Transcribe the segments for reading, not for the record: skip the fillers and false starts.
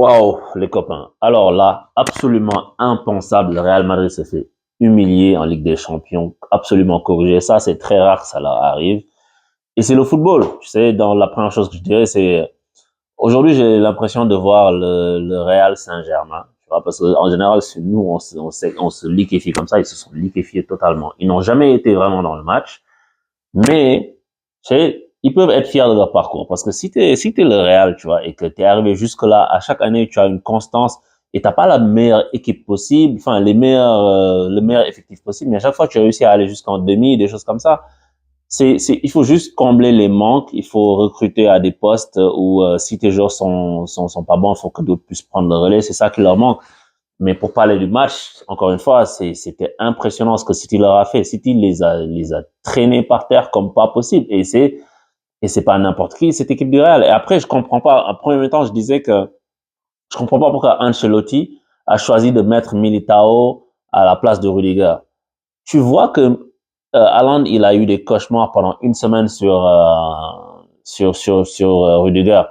Waouh, les copains. Alors là, absolument impensable, le Real Madrid se fait humilier en Ligue des Champions, absolument corrigé. Ça, c'est très rare que ça leur arrive. Et c'est le football. Tu sais, dans la première chose que je dirais, c'est aujourd'hui, j'ai l'impression de voir le Real Saint-Germain. Tu vois, parce qu'en général, c'est nous, on se liquéfie comme ça. Ils se sont liquéfiés totalement. Ils n'ont jamais été vraiment dans le match. Mais, tu sais, ils peuvent être fiers de leur parcours. Parce que si t'es le Real, tu vois, et que t'es arrivé jusque-là, à chaque année, tu as une constance et t'as pas la meilleure équipe possible, enfin, le meilleur effectif possible, mais à chaque fois, tu réussis à aller jusqu'en demi, des choses comme ça. Il faut juste combler les manques. Il faut recruter à des postes où, si tes joueurs sont pas bons, il faut que d'autres puissent prendre le relais. C'est ça qui leur manque. Mais pour parler du match, encore une fois, c'était impressionnant ce que City leur a fait. City les a traînés par terre comme pas possible. Et c'est pas n'importe qui, cette équipe du Real. Et après, je comprends pas. En premier temps, je disais que je comprends pas pourquoi Ancelotti a choisi de mettre Militao à la place de Rudiger. Tu vois que Haaland, il a eu des cauchemars pendant une semaine sur Rudiger.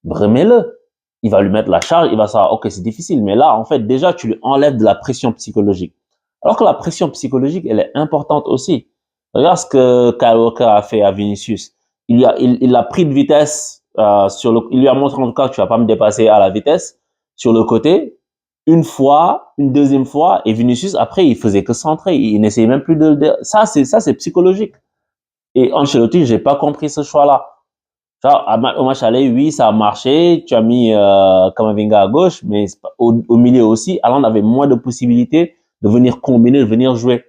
Remets-le. Il va lui mettre la charge, il va savoir, ok, c'est difficile. Mais là, en fait, déjà, tu lui enlèves de la pression psychologique. Alors que la pression psychologique, elle est importante aussi. Regarde ce que Kyle Walker a fait à Vinicius. Il a pris de vitesse il lui a montré en tout cas que tu vas pas me dépasser à la vitesse sur le côté une fois, une deuxième fois, et Vinicius, après, il faisait que centrer. Il n'essayait même plus ça, c'est psychologique. Et Ancelotti, j'ai pas compris ce choix-là. Genre, au match aller, oui, ça a marché. Tu as mis Kamavinga à gauche, mais au milieu aussi, Haaland avait moins de possibilités de venir combiner, de venir jouer.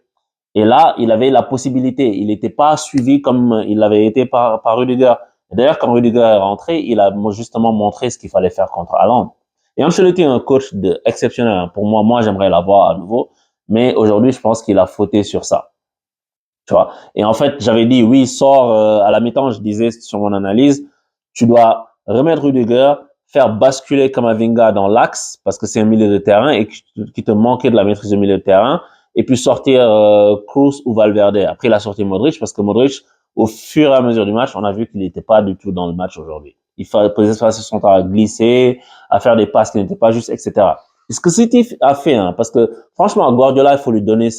Et là, il avait la possibilité. Il n'était pas suivi comme il avait été par Rudiger. D'ailleurs, quand Rudiger est rentré, il a justement montré ce qu'il fallait faire contre Haaland. Et Ancelotti est un coach exceptionnel. Pour moi, j'aimerais l'avoir à nouveau. Mais aujourd'hui, je pense qu'il a fauté sur ça. Tu vois. Et en fait, j'avais dit, oui, sort à la mi-temps, je disais sur mon analyse, tu dois remettre Rudiger, faire basculer Kamavinga dans l'axe, parce que c'est un milieu de terrain et qui te manquait de la maîtrise du milieu de terrain, et puis sortir Kroos ou Valverde. Après, il a sorti Modric, parce que Modric, au fur et à mesure du match, on a vu qu'il n'était pas du tout dans le match aujourd'hui. Il faisait passer son temps à glisser, à faire des passes qui n'étaient pas justes, etc. C'est ce que City a fait, hein, parce que franchement, Guardiola, il faut lui donner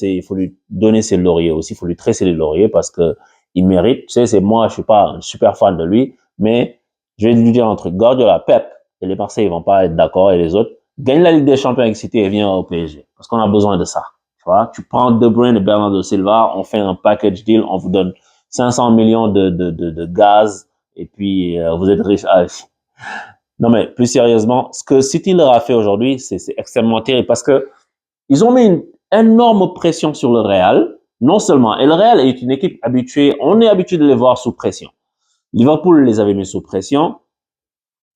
ses lauriers aussi, il faut lui tresser les lauriers parce que il mérite. Tu sais, moi, je suis pas un super fan de lui, mais je vais lui dire un truc. Guardiola, Pep et les Marseillais, ils vont pas être d'accord et les autres. Gagne la Ligue des Champions avec City et viens au PSG parce qu'on a besoin de ça. Tu vois, tu prends De Bruyne et Bernardo Silva, on fait un package deal, on vous donne 500 millions de gaz et puis vous êtes riches. Ah, non, mais plus sérieusement, ce que City leur a fait aujourd'hui, c'est extrêmement terrible parce que ils ont mis une énorme pression sur le Real, non seulement, et le Real est une équipe habituée, on est habitué de les voir sous pression. Liverpool les avait mis sous pression,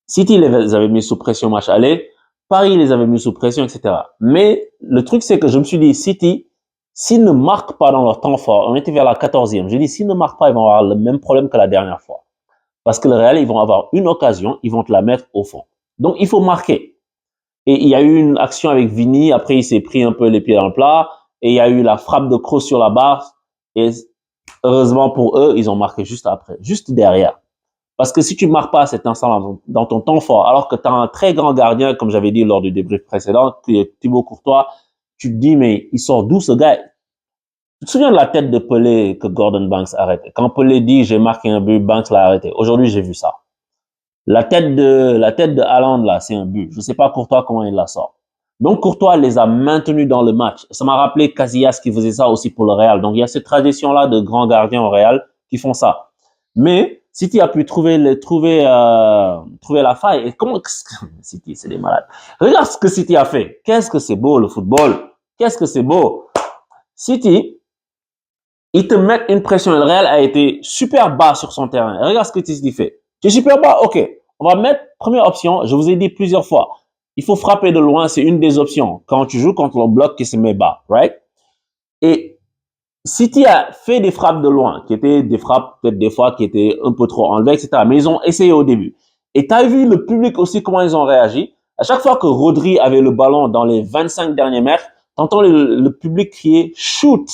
City les avait mis sous pression match aller, Paris les avait mis sous pression, etc. Mais le truc, c'est que je me suis dit, City, s'ils ne marquent pas dans leur temps fort, on était vers la 14e, j'ai dit, s'ils ne marquent pas, ils vont avoir le même problème que la dernière fois. Parce que le Real, ils vont avoir une occasion, ils vont te la mettre au fond. Donc, il faut marquer. Et il y a eu une action avec Vini, après il s'est pris un peu les pieds dans le plat, et il y a eu la frappe de Kroos sur la barre, et heureusement pour eux, ils ont marqué juste après, juste derrière. Parce que si tu ne marques pas à cet instant dans ton temps fort, alors que tu as un très grand gardien, comme j'avais dit lors du débrief précédent, qui est Thibaut Courtois, tu te dis, mais il sort d'où ce gars? Tu te souviens de la tête de Pelé que Gordon Banks arrête? Quand Pelé dit, j'ai marqué un but, Banks l'a arrêté. Aujourd'hui, j'ai vu ça. La tête de Haaland, là, c'est un but. Je sais pas Courtois comment il la sort. Donc, Courtois les a maintenus dans le match. Ça m'a rappelé Casillas qui faisait ça aussi pour le Real. Donc, il y a cette tradition-là de grands gardiens au Real qui font ça. Mais, City a pu trouver la faille. Et comment, City, c'est des malades. Regarde ce que City a fait. Qu'est-ce que c'est beau, le football. Qu'est-ce que c'est beau. City, ils te mettent une pression. Le Real a été super bas sur son terrain. Et regarde ce que City fait. Tu es super bas? Ok. On va mettre première option. Je vous ai dit plusieurs fois. Il faut frapper de loin. C'est une des options. Quand tu joues contre le bloc qui se met bas. Right? Et City a fait des frappes de loin, qui étaient des frappes, peut-être des fois, qui étaient un peu trop enlevées, etc. Mais ils ont essayé au début. Et tu as vu le public aussi, comment ils ont réagi. À chaque fois que Rodri avait le ballon dans les 25 derniers mètres, t'entends le public crier shoot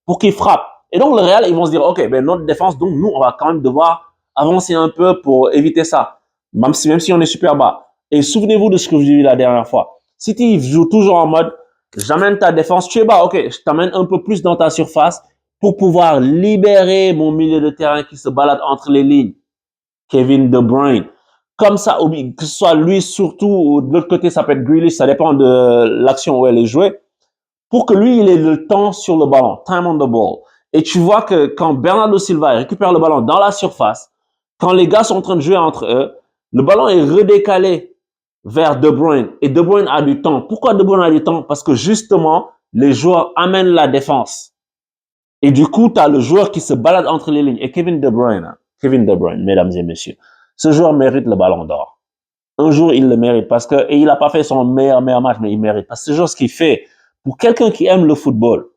pour qu'il frappe. Et donc, le Real, ils vont se dire, OK, ben, notre défense, donc, nous, on va quand même devoir avancer un peu pour éviter ça. Même si on est super bas. Et souvenez-vous de ce que je vous ai dit la dernière fois. City joue toujours en mode, j'amène ta défense, tu es bas, ok, je t'amène un peu plus dans ta surface pour pouvoir libérer mon milieu de terrain qui se balade entre les lignes. Kevin De Bruyne. Comme ça, que ce soit lui surtout, ou de l'autre côté, ça peut être Grealish, ça dépend de l'action où elle est jouée, pour que lui, il ait le temps sur le ballon, time on the ball. Et tu vois que quand Bernardo Silva récupère le ballon dans la surface, quand les gars sont en train de jouer entre eux, le ballon est redécalé vers De Bruyne. Et De Bruyne a du temps. Pourquoi De Bruyne a du temps? Parce que justement, les joueurs amènent la défense. Et du coup, tu as le joueur qui se balade entre les lignes. Et Kevin De Bruyne, mesdames et messieurs, ce joueur mérite le ballon d'or. Un jour, il le mérite parce que, et il n'a pas fait son meilleur match, mais il mérite. Parce que c'est juste ce qu'il fait. Pour quelqu'un qui aime le football,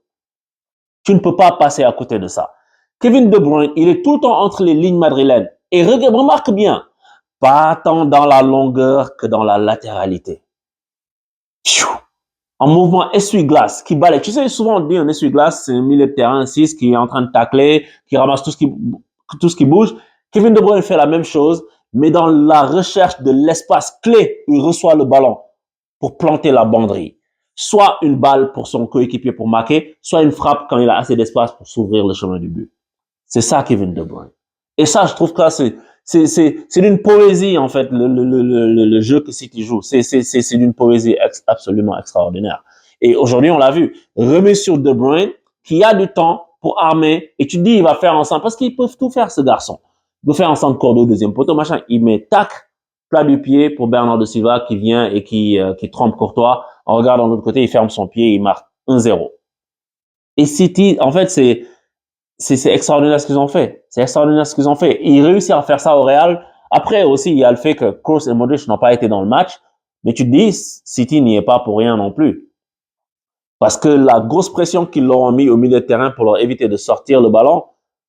tu ne peux pas passer à côté de ça. Kevin De Bruyne, il est tout le temps entre les lignes madrilènes. Et remarque bien, pas tant dans la longueur que dans la latéralité. En mouvement essuie-glace, qui balaye. Tu sais, souvent on dit un essuie-glace, c'est un milieu de terrain 6 qui est en train de tacler, qui ramasse tout ce qui bouge. Kevin De Bruyne fait la même chose, mais dans la recherche de l'espace clé où il reçoit le ballon pour planter la banderie. Soit une balle pour son coéquipier pour marquer, soit une frappe quand il a assez d'espace pour s'ouvrir le chemin du but. C'est ça Kevin De Bruyne. Et ça, je trouve que c'est d'une poésie, en fait, le jeu que City joue. C'est d'une poésie absolument extraordinaire. Et aujourd'hui, on l'a vu, remet sur De Bruyne, qui a du temps pour armer, et tu te dis, il va faire ensemble, parce qu'ils peuvent tout faire, ce garçon. Il peut faire ensemble cordeau, deuxième poteau, machin. Il met tac, plat du pied pour Bernardo Silva qui vient et qui trompe Courtois. On regarde de l'autre côté, il ferme son pied, il marque 1-0. Et City, en fait, c'est extraordinaire ce qu'ils ont fait. C'est extraordinaire ce qu'ils ont fait. Ils réussissent à faire ça au Real. Après aussi, il y a le fait que Kroos et Modric n'ont pas été dans le match. Mais tu te dis, City n'y est pas pour rien non plus. Parce que la grosse pression qu'ils leur ont mis au milieu de terrain pour leur éviter de sortir le ballon,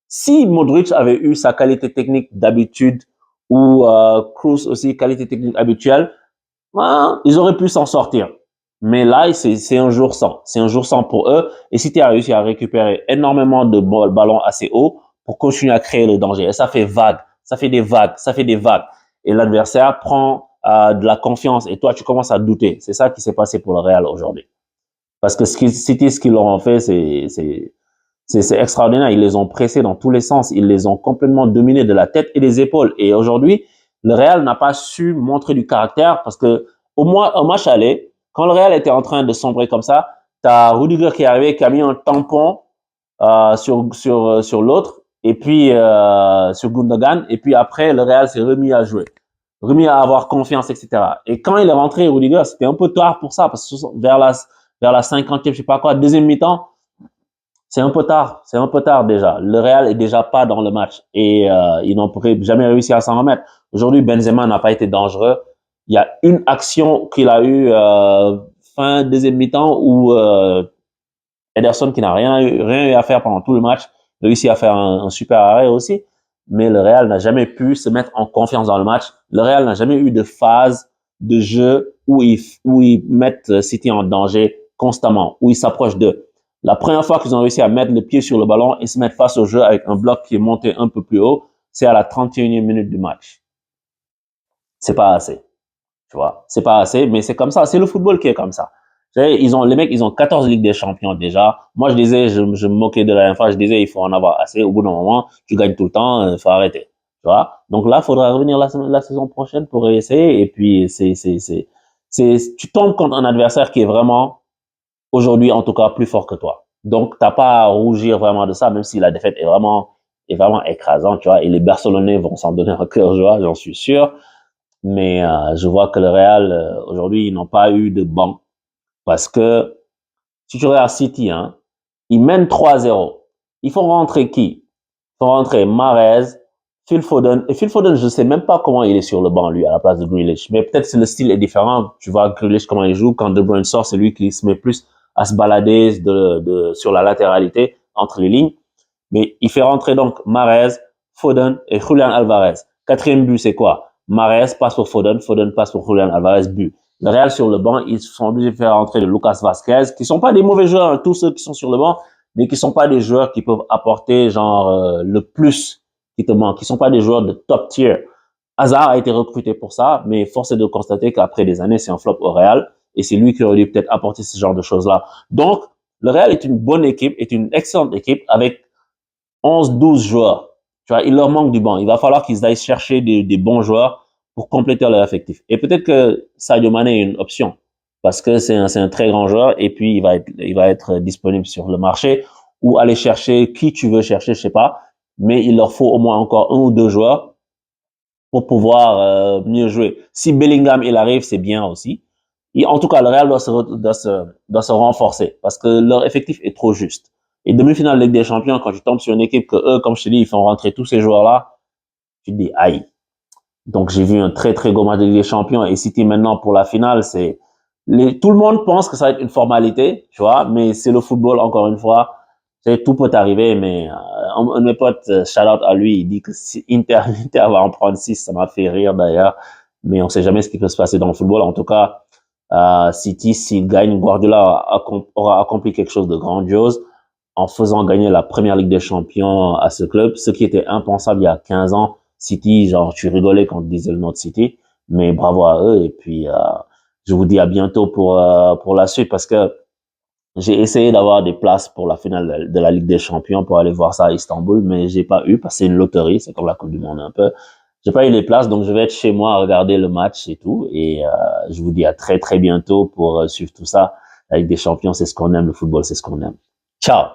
si Modric avait eu sa qualité technique d'habitude ou Kroos aussi qualité technique habituelle, ben, ils auraient pu s'en sortir. Mais là, c'est un jour sans. C'est un jour sans pour eux. Et City a réussi à récupérer énormément de ballons assez hauts pour continuer à créer le danger. Et ça fait vague. Ça fait des vagues. Ça fait des vagues. Et l'adversaire prend de la confiance. Et toi, tu commences à douter. C'est ça qui s'est passé pour le Real aujourd'hui. Parce que City, ce qu'ils leur ont fait, c'est extraordinaire. Ils les ont pressés dans tous les sens. Ils les ont complètement dominés de la tête et des épaules. Et aujourd'hui, le Real n'a pas su montrer du caractère parce que au moins, au match aller, quand le Real était en train de sombrer comme ça, t'as Rudiger qui est arrivé, qui a mis un tampon sur l'autre, et puis sur Gundogan, et puis après, le Real s'est remis à jouer, remis à avoir confiance, etc. Et quand il est rentré, Rudiger, c'était un peu tard pour ça, parce que vers la 50e, je sais pas quoi, deuxième mi-temps, c'est un peu tard déjà. Le Real est déjà pas dans le match, et ils n'ont jamais réussi à s'en remettre. Aujourd'hui, Benzema n'a pas été dangereux. Il y a une action qu'il a eue fin deuxième mi-temps où Ederson, qui n'a rien eu à faire pendant tout le match, réussit à faire un super arrêt aussi. Mais le Real n'a jamais pu se mettre en confiance dans le match. Le Real n'a jamais eu de phase de jeu où ils mettent City en danger constamment, où ils s'approchent d'eux. La première fois qu'ils ont réussi à mettre le pied sur le ballon et se mettre face au jeu avec un bloc qui est monté un peu plus haut, c'est à la 31e minute du match. C'est pas assez. Tu vois, c'est pas assez, mais c'est comme ça. C'est le football qui est comme ça. Tu sais, les mecs, ils ont 14 Ligues des Champions déjà. Moi, je me moquais de la dernière fois, je disais, il faut en avoir assez. Au bout d'un moment, tu gagnes tout le temps, il faut arrêter. Tu vois. Donc là, il faudra revenir la saison prochaine pour essayer. Et puis, tu tombes contre un adversaire qui est vraiment, aujourd'hui, en tout cas, plus fort que toi. Donc, t'as pas à rougir vraiment de ça, même si la défaite est vraiment écrasante, tu vois. Et les Barcelonais vont s'en donner un cœur joie, j'en suis sûr. Mais je vois que le Real, aujourd'hui, ils n'ont pas eu de banc. Parce que, si tu regardes City, hein, ils mènent 3-0. Ils font rentrer qui? Ils font rentrer Mahrez, Phil Foden. Et Phil Foden, je ne sais même pas comment il est sur le banc, lui, à la place de Grealish. Mais peut-être que le style est différent. Tu vois Grealish, comment il joue. Quand De Bruyne sort, c'est lui qui se met plus à se balader sur la latéralité, entre les lignes. Mais il fait rentrer donc Mahrez, Foden et Julian Alvarez. Quatrième but, c'est quoi? Mahrez passe pour Foden, Foden passe pour Julian Alvarez, but. Le Real sur le banc, ils sont obligés de faire rentrer le Lucas Vasquez, qui sont pas des mauvais joueurs, hein, tous ceux qui sont sur le banc, mais qui sont pas des joueurs qui peuvent apporter genre le plus qui te manque, qui sont pas des joueurs de top tier. Hazard a été recruté pour ça, mais force est de constater qu'après des années, c'est un flop au Real. Et c'est lui qui aurait dû peut-être apporter ce genre de choses-là. Donc, le Real est une bonne équipe, est une excellente équipe avec 11, 12 joueurs. Tu vois, il leur manque du banc. Il va falloir qu'ils aillent chercher des bons joueurs pour compléter leur effectif. Et peut-être que Sadio Mané est une option parce que c'est un très grand joueur et puis il va être disponible sur le marché ou aller chercher qui tu veux chercher, je sais pas. Mais il leur faut au moins encore 1 ou 2 joueurs pour pouvoir mieux jouer. Si Bellingham il arrive, c'est bien aussi. Et en tout cas, le Real doit se renforcer parce que leur effectif est trop juste. Et demi-finale de Ligue des Champions, quand tu tombes sur une équipe que eux, comme je te dis, ils font rentrer tous ces joueurs-là, tu te dis aïe. Donc j'ai vu un très très gros match de Ligue des Champions et City maintenant pour la finale, tout le monde pense que ça va être une formalité, tu vois, mais c'est le football encore une fois. Tout peut arriver, mais un de mes potes, shout out à lui, il dit que si Inter va en prendre 6, ça m'a fait rire d'ailleurs, mais on sait jamais ce qui peut se passer dans le football. En tout cas, City, s'il gagne, Guardiola aura accompli quelque chose de grandiose en faisant gagner la première Ligue des Champions à ce club, ce qui était impensable il y a 15 ans. City, genre, tu rigolais quand on disait le nom de City, mais bravo à eux. Et puis, je vous dis à bientôt pour la suite parce que j'ai essayé d'avoir des places pour la finale de la Ligue des Champions pour aller voir ça à Istanbul, mais j'ai pas eu parce que c'est une loterie, c'est comme la Coupe du Monde un peu. J'ai pas eu les places, donc je vais être chez moi à regarder le match et tout. Et je vous dis à très très bientôt pour suivre tout ça. La Ligue des Champions, c'est ce qu'on aime, le football, c'est ce qu'on aime. Ciao!